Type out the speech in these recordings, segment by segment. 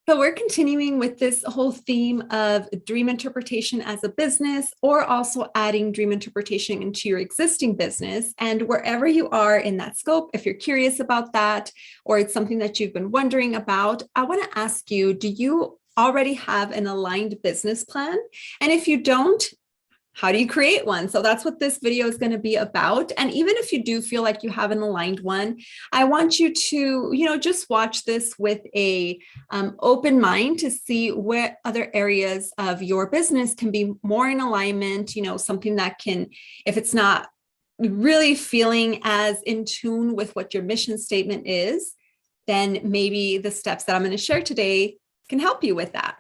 So we're continuing with this whole theme of dream interpretation as a business, or also adding dream interpretation into your existing business. And wherever you are in that scope, if you're curious about that, or it's something that you've been wondering about, I want to ask you, do you already have an aligned business plan? And if you don't, how do you create one? So that's what this video is going to be about. And even if you do feel like you have an aligned one, I want you to, just watch this with a open mind to see what other areas of your business can be more in alignment, something that can, if it's not really feeling as in tune with what your mission statement is, then maybe the steps that I'm going to share today can help you with that.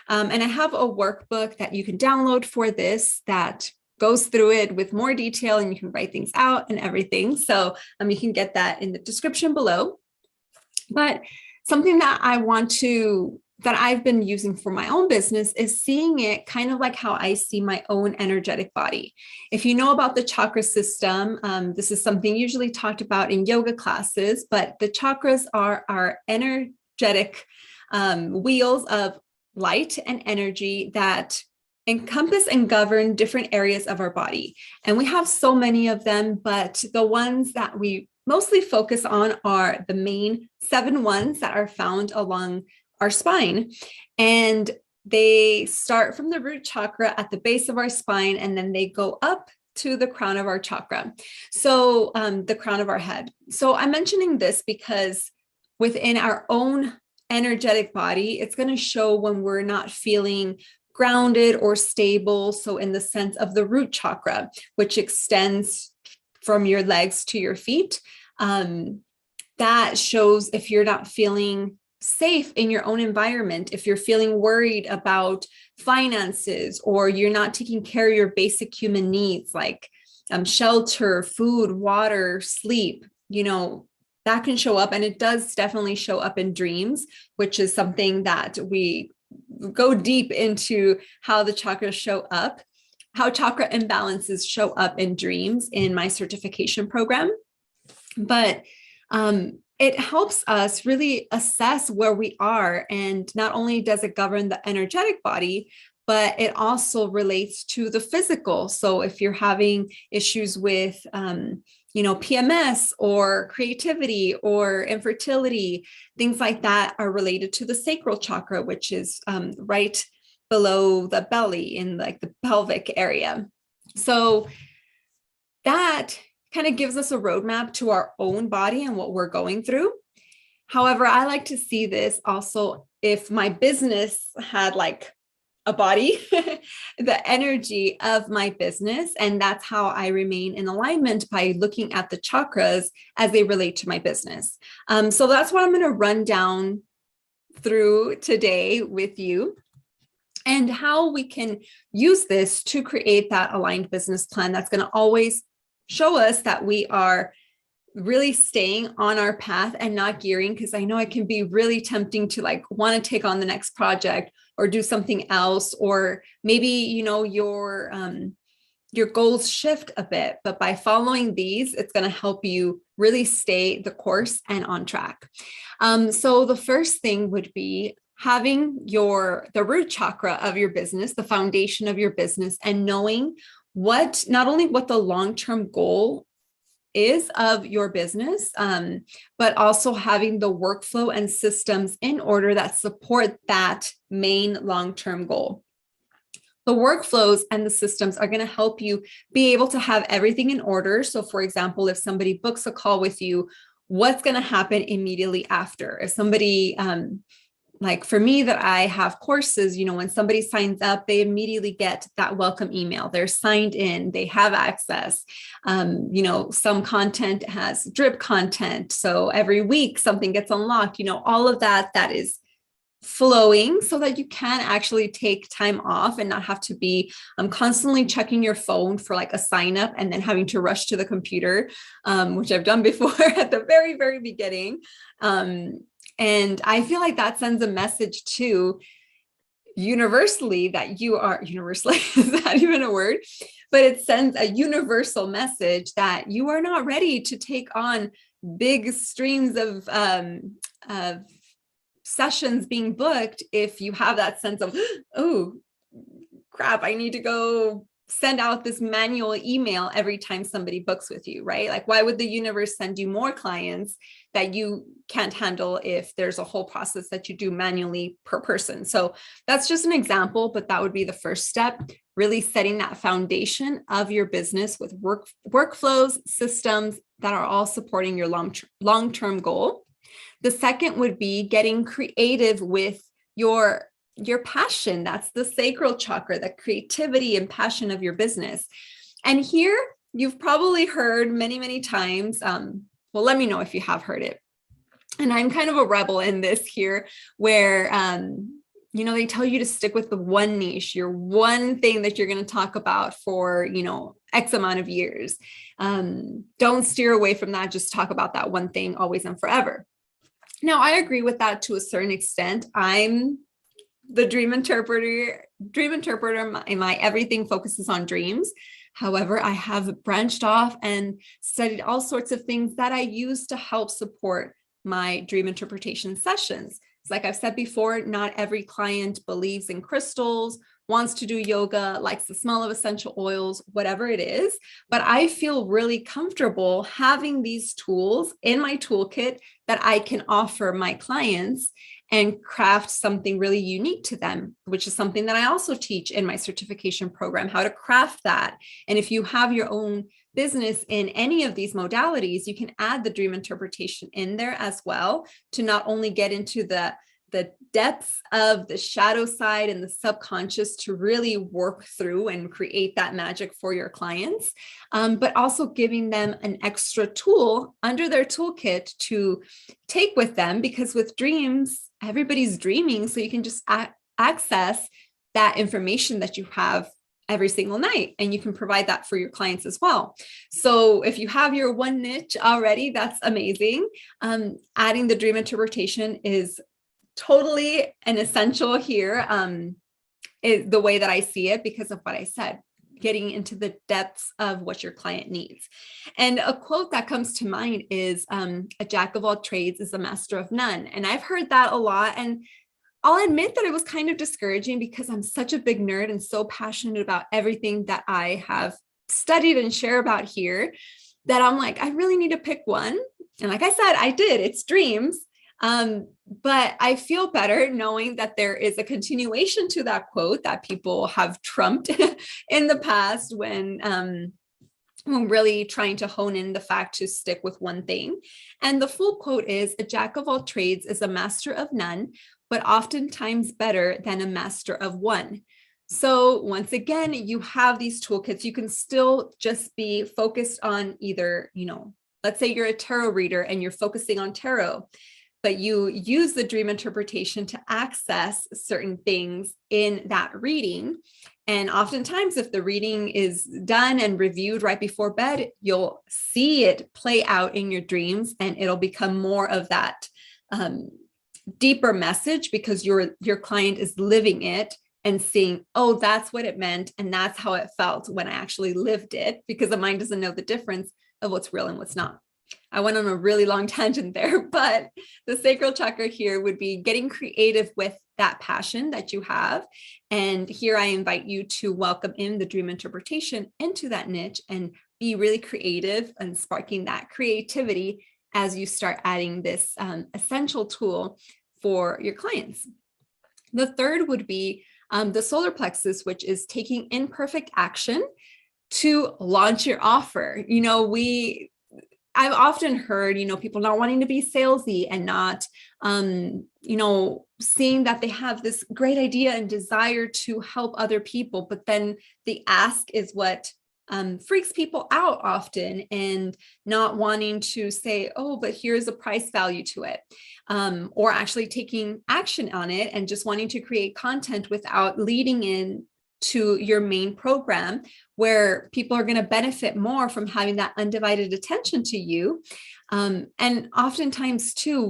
And I have a workbook that you can download for this that goes through it with more detail, and you can write things out and everything. So you can get that in the description below. But something that I've been using for my own business is seeing it kind of like how I see my own energetic body. If you know about the chakra system, this is something usually talked about in yoga classes, but the chakras are our energetic wheels of light and energy that encompass and govern different areas of our body. And we have so many of them, but the ones that we mostly focus on are the main 7 ones that are found along our spine. And they start from the root chakra at the base of our spine, and then they go up to the crown of our chakra. So the crown of our head. So I'm mentioning this because within our own energetic body, it's going to show when we're not feeling grounded or stable. So in the sense of the root chakra, which extends from your legs to your feet, that shows if you're not feeling safe in your own environment, if you're feeling worried about finances, or you're not taking care of your basic human needs like shelter, food, water, sleep, that can show up. And it does definitely show up in dreams, which is something that we go deep into, how the chakras show up, how chakra imbalances show up in dreams in my certification program. But it helps us really assess where we are. And not only does it govern the energetic body, but it also relates to the physical. So if you're having issues with PMS or creativity or infertility, things like that are related to the sacral chakra, which is right below the belly in like the pelvic area. So that kind of gives us a roadmap to our own body and what we're going through. However, I like to see this also if my business had like a body, the energy of my business. And that's how I remain in alignment, by looking at the chakras as they relate to my business. So that's what I'm going to run down through today with you, and how we can use this to create that aligned business plan that's going to always show us that we are really staying on our path and not gearing, because I know it can be really tempting to like want to take on the next project or do something else, or maybe your goals shift a bit. But by following these, it's going to help you really stay the course and on track. So the first thing would be having the root chakra of your business, the foundation of your business, and knowing not only what the long-term goal is of your business, but also having the workflow and systems in order that support that main long-term goal. The workflows and the systems are going to help you be able to have everything in order. So for example, if somebody books a call with you, what's going to happen immediately after? If somebody, like for me, that I have courses, when somebody signs up, they immediately get that welcome email. They're signed in, they have access. Some content has drip content. So every week something gets unlocked, all of that is flowing so that you can actually take time off and not have to be constantly checking your phone for like a sign up and then having to rush to the computer, which I've done before at the very, very beginning. And I feel like that sends a message to universally that you are universally, is that even a word? But it sends a universal message that you are not ready to take on big streams of sessions being booked if you have that sense of, oh, crap, I need to go send out this manual email every time somebody books with you, right? Like, why would the universe send you more clients that you can't handle if there's a whole process that you do manually per person? So that's just an example, but that would be the first step, really setting that foundation of your business with workflows, systems that are all supporting your long-term goal. The second would be getting creative with your passion. That's the sacral chakra, the creativity and passion of your business. And here you've probably heard many, many times. Well, let me know if you have heard it. And I'm kind of a rebel in this here, where, they tell you to stick with the one niche, your one thing that you're going to talk about for, X amount of years. Don't steer away from that. Just talk about that one thing always and forever. Now, I agree with that to a certain extent. I'm the dream interpreter. My everything focuses on dreams. However, I have branched off and studied all sorts of things that I use to help support my dream interpretation sessions. It's like I've said before, not every client believes in crystals, wants to do yoga, likes the smell of essential oils, whatever it is. But I feel really comfortable having these tools in my toolkit that I can offer my clients and craft something really unique to them, which is something that I also teach in my certification program, how to craft that. And if you have your own business in any of these modalities, you can add the dream interpretation in there as well, to not only get into the depths of the shadow side and the subconscious to really work through and create that magic for your clients, but also giving them an extra tool under their toolkit to take with them, because with dreams, everybody's dreaming. So you can just access that information that you have every single night, and you can provide that for your clients as well. So if you have your one niche already, that's amazing. Adding the dream interpretation is totally an essential here, is the way that I see it, because of what I said, getting into the depths of what your client needs. And a quote that comes to mind is, a jack of all trades is a master of none. And I've heard that a lot. And I'll admit that it was kind of discouraging, because I'm such a big nerd and so passionate about everything that I have studied and share about here, that I'm like, I really need to pick one. And like I said, I did, it's dreams. But I feel better knowing that there is a continuation to that quote that people have trumped in the past when really trying to hone in the fact to stick with one thing. And the full quote is, a jack of all trades is a master of none, but oftentimes better than a master of one. So once again, you have these toolkits. You can still just be focused on either, let's say you're a tarot reader and you're focusing on tarot, but you use the dream interpretation to access certain things in that reading. And oftentimes, if the reading is done and reviewed right before bed, you'll see it play out in your dreams, and it'll become more of that deeper message, because your client is living it and seeing, oh, that's what it meant. And that's how it felt when I actually lived it, because the mind doesn't know the difference of what's real and what's not. I went on a really long tangent there, but the sacral chakra here would be getting creative with that passion that you have. And here I invite you to welcome in the dream interpretation into that niche and be really creative and sparking that creativity as you start adding this essential tool for your clients. The third would be the solar plexus, which is taking imperfect action to launch your offer. I've often heard, people not wanting to be salesy and not, seeing that they have this great idea and desire to help other people, but then the ask is what freaks people out often, and not wanting to say, oh, but here's a price value to it, or actually taking action on it and just wanting to create content without leading in to your main program, where people are going to benefit more from having that undivided attention to you. And oftentimes too,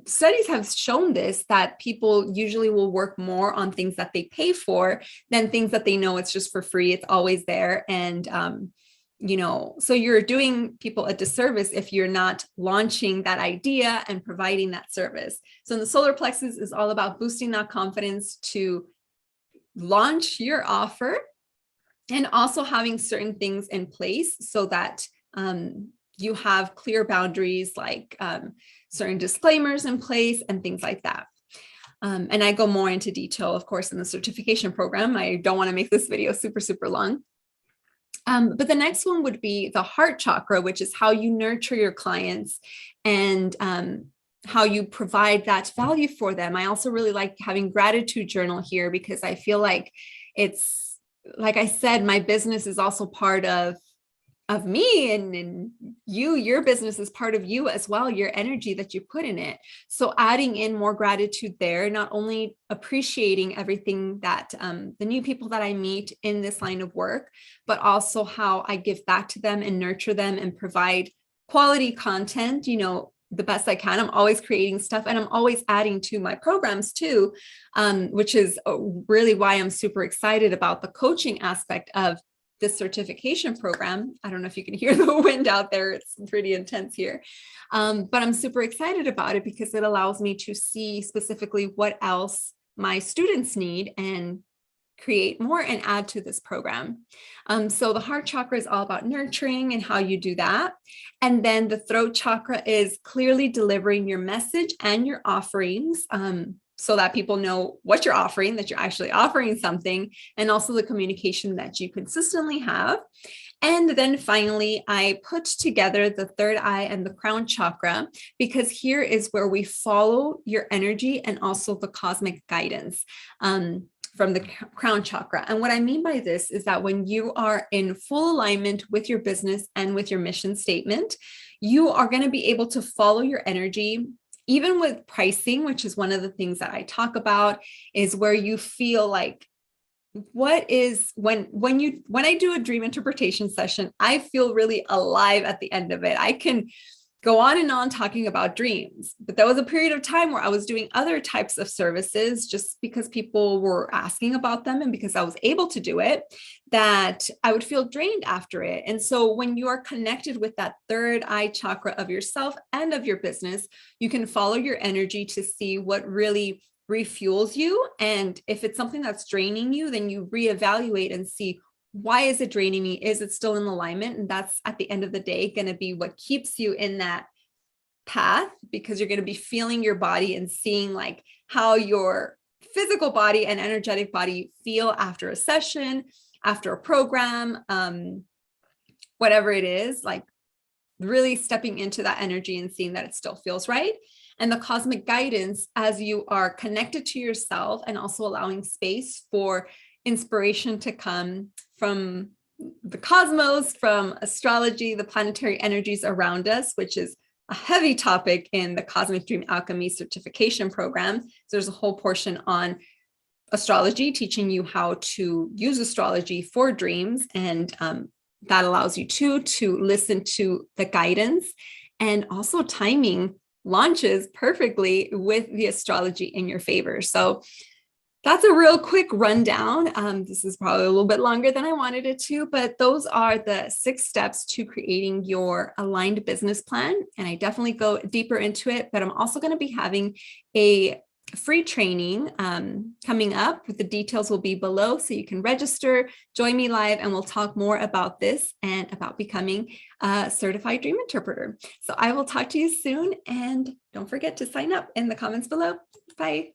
studies have shown this, that people usually will work more on things that they pay for than things that they know it's just for free. It's always there. And so you're doing people a disservice if you're not launching that idea and providing that service. So in the solar plexus is all about boosting that confidence to launch your offer, and also having certain things in place so that you have clear boundaries, like certain disclaimers in place and things like that. And I go more into detail, of course, in the certification program. I don't want to make this video super, super long. But the next one would be the heart chakra, which is how you nurture your clients and how you provide that value for them. I also really like having gratitude journal here because I feel like it's, like I said, my business is also part of me, and your business is part of you as well, your energy that you put in it. So adding in more gratitude there, not only appreciating everything that the new people that I meet in this line of work, but also how I give back to them and nurture them and provide quality content, the best I can. I'm always creating stuff, and I'm always adding to my programs too, which is really why I'm super excited about the coaching aspect of this certification program. I don't know if you can hear the wind out there. It's pretty intense here. But I'm super excited about it because it allows me to see specifically what else my students need and create more and add to this program. So the heart chakra is all about nurturing and how you do that. And then the throat chakra is clearly delivering your message and your offerings, so that people know what you're offering, that you're actually offering something, and also the communication that you consistently have. And then finally, I put together the third eye and the crown chakra, because here is where we follow your energy and also the cosmic guidance from the crown chakra. And what I mean by this is that when you are in full alignment with your business and with your mission statement, you are going to be able to follow your energy. Even with pricing, which is one of the things that I talk about, is where you feel like, what is when I do a dream interpretation session, I feel really alive at the end of it. I can go on and on talking about dreams, but there was a period of time where I was doing other types of services just because people were asking about them and because I was able to do it, that I would feel drained after it. And so when you are connected with that third eye chakra of yourself and of your business, you can follow your energy to see what really refuels you. And if it's something that's draining you, then you reevaluate and see, why is it draining me? Is it still in alignment? And that's at the end of the day going to be what keeps you in that path, because you're going to be feeling your body and seeing like how your physical body and energetic body feel after a session, after a program, whatever it is, like really stepping into that energy and seeing that it still feels right. And the cosmic guidance, as you are connected to yourself and also allowing space for inspiration to come from the cosmos, from astrology, the planetary energies around us, which is a heavy topic in the Cosmic Dream Alchemy certification program. So there's a whole portion on astrology, teaching you how to use astrology for dreams. And that allows you to listen to the guidance, and also timing launches perfectly with the astrology in your favor. So that's a real quick rundown. This is probably a little bit longer than I wanted it to, but those are the 6 steps to creating your aligned business plan. And I definitely go deeper into it, but I'm also going to be having a free training coming up. The details will be below, so you can register, join me live, and we'll talk more about this and about becoming a certified dream interpreter. So I will talk to you soon, and don't forget to sign up in the comments below. Bye.